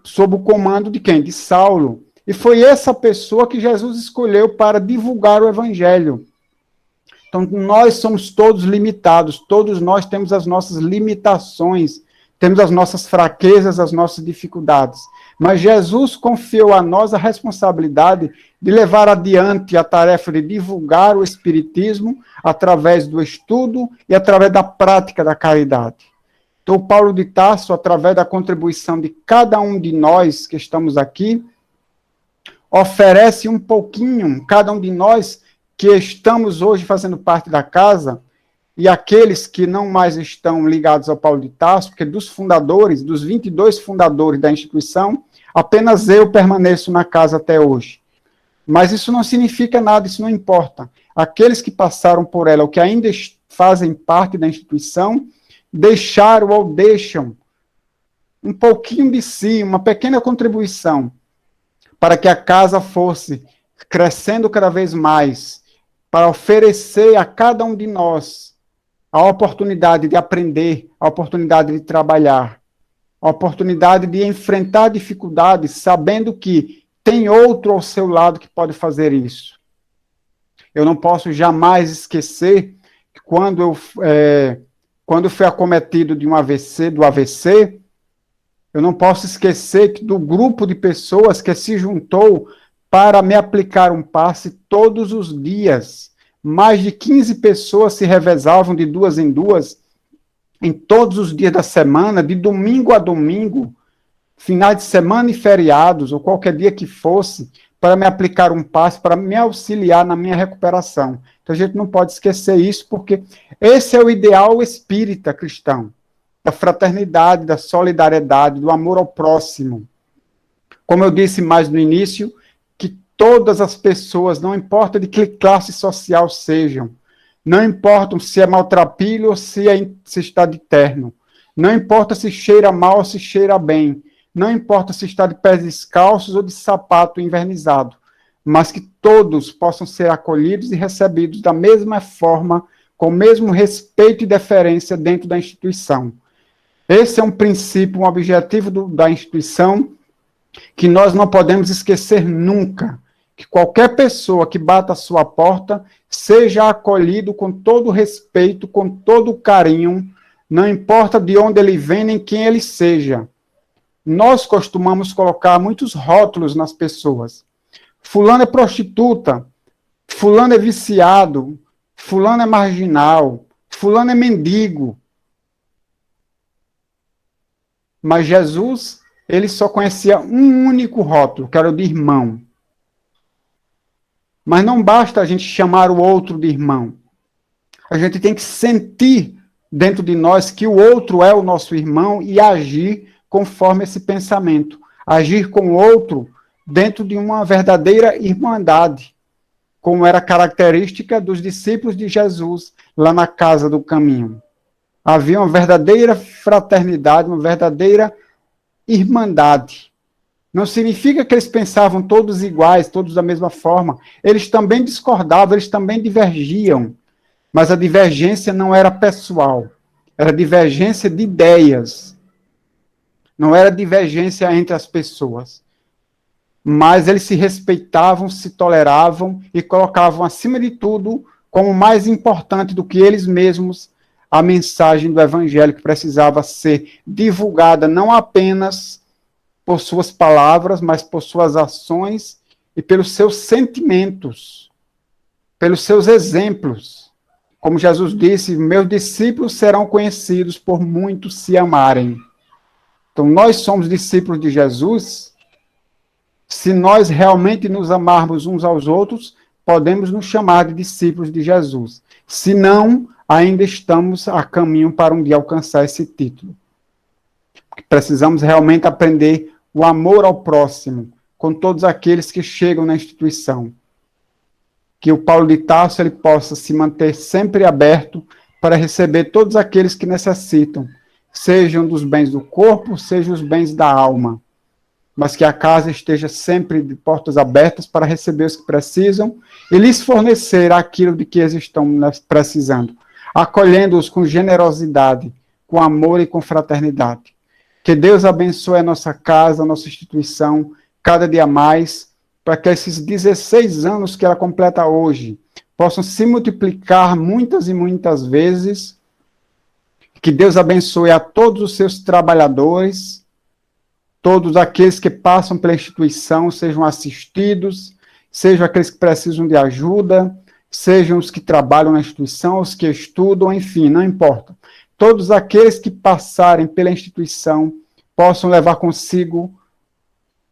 sob o comando de quem? De Saulo. E foi essa pessoa que Jesus escolheu para divulgar o evangelho. Então, nós somos todos limitados, todos nós temos as nossas limitações, temos as nossas fraquezas, as nossas dificuldades. Mas Jesus confiou a nós a responsabilidade de levar adiante a tarefa de divulgar o Espiritismo através do estudo e através da prática da caridade. Então, Paulo de Tarso, através da contribuição de cada um de nós que estamos aqui, oferece um pouquinho, cada um de nós que estamos hoje fazendo parte da casa, e aqueles que não mais estão ligados ao Paulo de Tarso, porque dos fundadores, dos 22 fundadores da instituição, apenas eu permaneço na casa até hoje. Mas isso não significa nada, isso não importa. Aqueles que passaram por ela, ou que ainda fazem parte da instituição, deixaram ou deixam um pouquinho de si, uma pequena contribuição, para que a casa fosse crescendo cada vez mais, para oferecer a cada um de nós a oportunidade de aprender, a oportunidade de trabalhar, a oportunidade de enfrentar dificuldades, sabendo que tem outro ao seu lado que pode fazer isso. Eu não posso jamais esquecer que quando eu fui acometido de do AVC, eu não posso esquecer do grupo de pessoas que se juntou para me aplicar um passe todos os dias. Mais de 15 pessoas se revezavam de duas em duas, em todos os dias da semana, de domingo a domingo, finais de semana e feriados, ou qualquer dia que fosse, para me aplicar um passe, para me auxiliar na minha recuperação. Então a gente não pode esquecer isso, porque esse é o ideal espírita cristão, da fraternidade, da solidariedade, do amor ao próximo. Como eu disse mais no início, que todas as pessoas, não importa de que classe social sejam, não importa se é maltrapilho ou se está de terno, não importa se cheira mal ou se cheira bem, não importa se está de pés descalços ou de sapato envernizado, mas que todos possam ser acolhidos e recebidos da mesma forma, com o mesmo respeito e deferência dentro da instituição. Esse é um princípio, um objetivo da instituição que nós não podemos esquecer nunca, que qualquer pessoa que bata a sua porta seja acolhido com todo respeito, com todo carinho, não importa de onde ele vem nem quem ele seja. Nós costumamos colocar muitos rótulos nas pessoas. Fulano é prostituta, fulano é viciado, fulano é marginal, fulano é mendigo. Mas Jesus, ele só conhecia um único rótulo, que era o de irmão. Mas não basta a gente chamar o outro de irmão. A gente tem que sentir dentro de nós que o outro é o nosso irmão e agir conforme esse pensamento. Agir com o outro dentro de uma verdadeira irmandade, como era característica dos discípulos de Jesus lá na casa do caminho. Havia uma verdadeira fraternidade, uma verdadeira irmandade. Não significa que eles pensavam todos iguais, todos da mesma forma. Eles também discordavam, eles também divergiam. Mas a divergência não era pessoal. Era divergência de ideias. Não era divergência entre as pessoas. Mas eles se respeitavam, se toleravam e colocavam, acima de tudo, como mais importante do que eles mesmos, a mensagem do Evangelho que precisava ser divulgada não apenas por suas palavras, mas por suas ações e pelos seus sentimentos, pelos seus exemplos. Como Jesus disse, meus discípulos serão conhecidos por muitos se amarem. Então, nós somos discípulos de Jesus. Se nós realmente nos amarmos uns aos outros, podemos nos chamar de discípulos de Jesus. Se não, ainda estamos a caminho para um dia alcançar esse título. Precisamos realmente aprender o amor ao próximo, com todos aqueles que chegam na instituição. Que o Paulo de Tarso ele possa se manter sempre aberto para receber todos aqueles que necessitam, sejam dos bens do corpo, sejam os bens da alma. Mas que a casa esteja sempre de portas abertas para receber os que precisam e lhes fornecer aquilo de que eles estão precisando, acolhendo-os com generosidade, com amor e com fraternidade. Que Deus abençoe a nossa casa, a nossa instituição, cada dia mais, para que esses 16 anos que ela completa hoje possam se multiplicar muitas e muitas vezes. Que Deus abençoe a todos os seus trabalhadores, todos aqueles que passam pela instituição, sejam assistidos, sejam aqueles que precisam de ajuda, sejam os que trabalham na instituição, os que estudam, enfim, não importa. Todos aqueles que passarem pela instituição possam levar consigo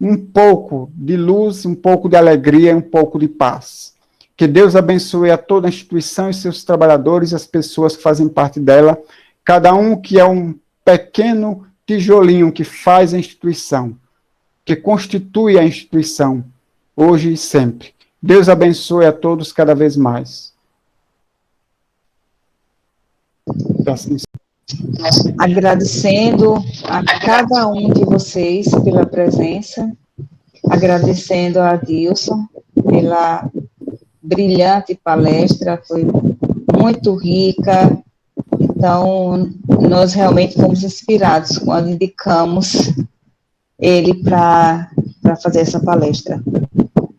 um pouco de luz, um pouco de alegria, um pouco de paz. Que Deus abençoe a toda a instituição e seus trabalhadores e as pessoas que fazem parte dela, cada um que é um pequeno tijolinho que faz a instituição, que constitui a instituição, hoje e sempre. Deus abençoe a todos cada vez mais. Assim. agradecendo a cada um de vocês pela presença, agradecendo a Adilson pela brilhante palestra, foi muito rica. Então, nós realmente fomos inspirados quando indicamos ele para fazer essa palestra.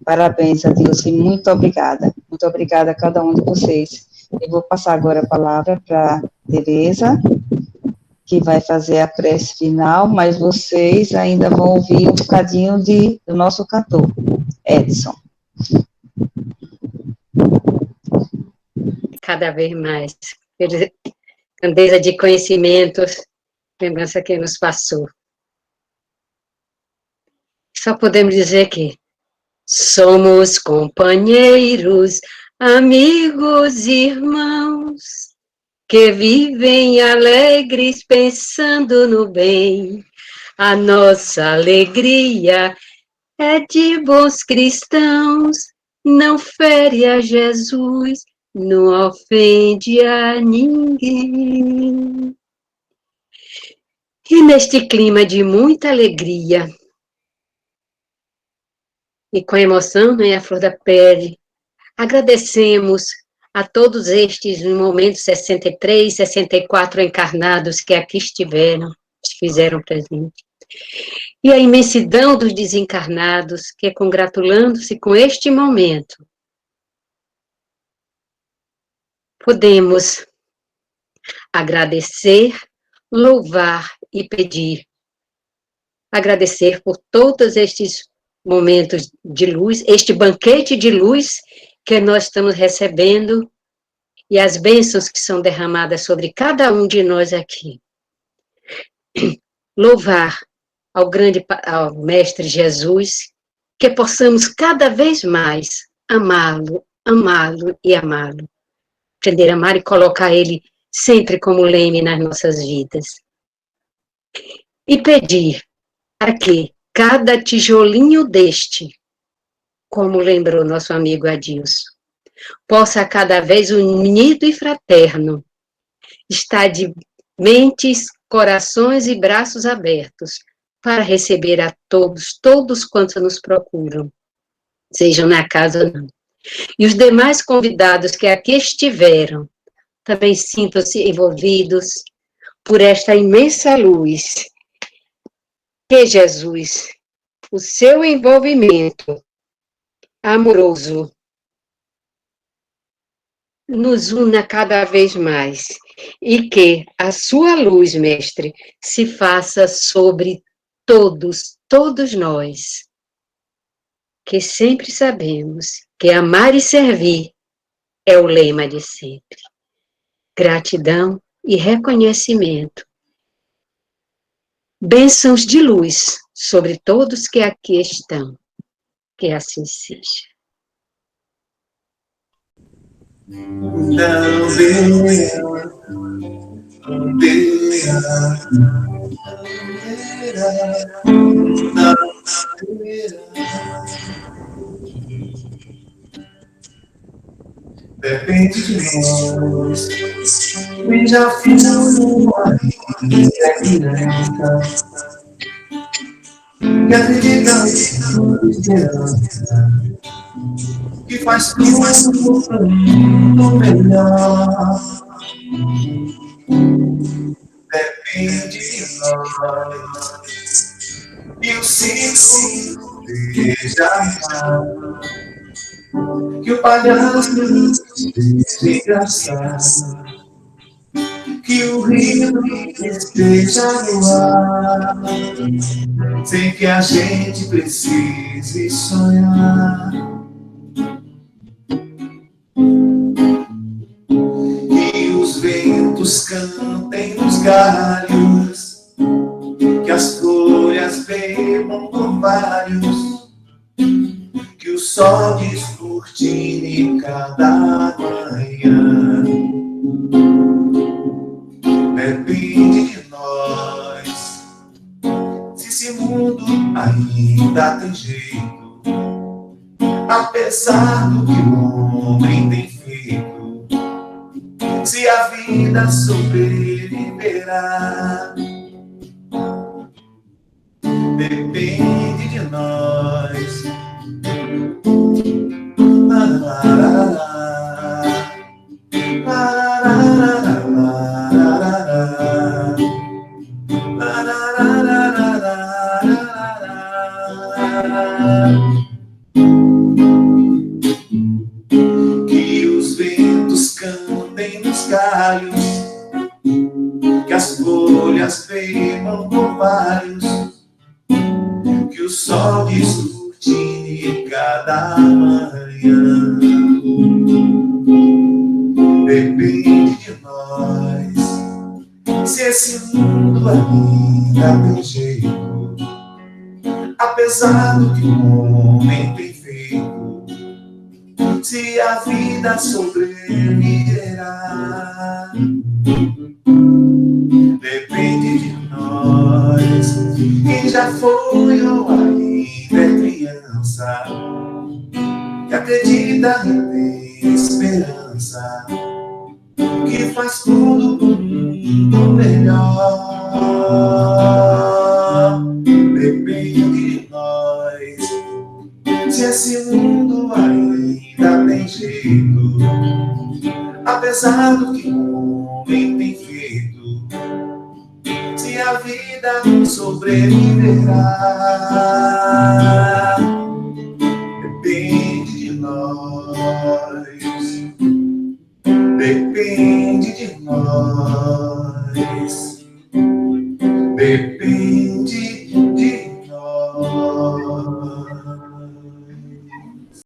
Parabéns, Adilson, muito obrigada. Muito obrigada a cada um de vocês. Eu vou passar agora a palavra para Tereza, que vai fazer a prece final, mas vocês ainda vão ouvir um bocadinho do nosso cantor, Edson. Cada vez mais. Grandeza de conhecimentos, lembrança que nos passou. Só podemos dizer que somos companheiros, amigos, irmãos, que vivem alegres pensando no bem. A nossa alegria é de bons cristãos, não fere a Jesus, não ofende a ninguém. E neste clima de muita alegria, e com emoção, né, a flor da pele, agradecemos a todos estes, no momento 63, 64 encarnados que aqui estiveram, se fizeram presente. E a imensidão dos desencarnados que, congratulando-se com este momento, podemos agradecer, louvar e pedir. Agradecer por todos estes momentos de luz, este banquete de luz que nós estamos recebendo e as bênçãos que são derramadas sobre cada um de nós aqui. Louvar ao Mestre Jesus, que possamos cada vez mais amá-lo, amá-lo e amá-lo. Aprender a amar e colocar ele sempre como leme nas nossas vidas. E pedir para que cada tijolinho deste, como lembrou nosso amigo Adilson, possa cada vez unido e fraterno estar de mentes, corações e braços abertos para receber a todos quantos nos procuram, sejam na casa ou não. E os demais convidados que aqui estiveram, também sintam-se envolvidos por esta imensa luz que Jesus, o seu envolvimento amoroso, nos una cada vez mais e que a sua luz, Mestre, se faça sobre todos nós, que sempre sabemos que amar e servir é o lema de sempre. Gratidão e reconhecimento. Bênçãos de luz sobre todos que aqui estão. Que assim seja. Depende de nós, e já fiz uma que acredita em esperança, que faz tudo melhor. Depende de nós, e o ciclo seja que o palhaço seja engraçado, que o rio esteja no ar, sem que a gente precise sonhar. Que os ventos cantem nos galhos, que as folhas bebam orvalhos, que o sol descortine cada manhã. Depende de nós, se esse mundo ainda tem jeito, apesar do que o homem tem feito, se a vida sobreviverá viverá. Depende de nós. La, la, la, la. La, la, la, la, la, la, la, la. Que os ventos cantem nos galhos, que as folhas bebam orvalhos, que o sol descortine cada manhã. Depende de nós se esse mundo ainda tem jeito, apesar do que o homem tem feito, se a vida sobreviverá. Depende de nós, quem já foi ou ainda é criança, que acredita e tem esperança, que faz tudo pro mundo melhor. Depende de nós se esse mundo ainda tem jeito, apesar do que o homem tem feito, se a vida sobreviverá. Depende de nós. Depende de nós. Depende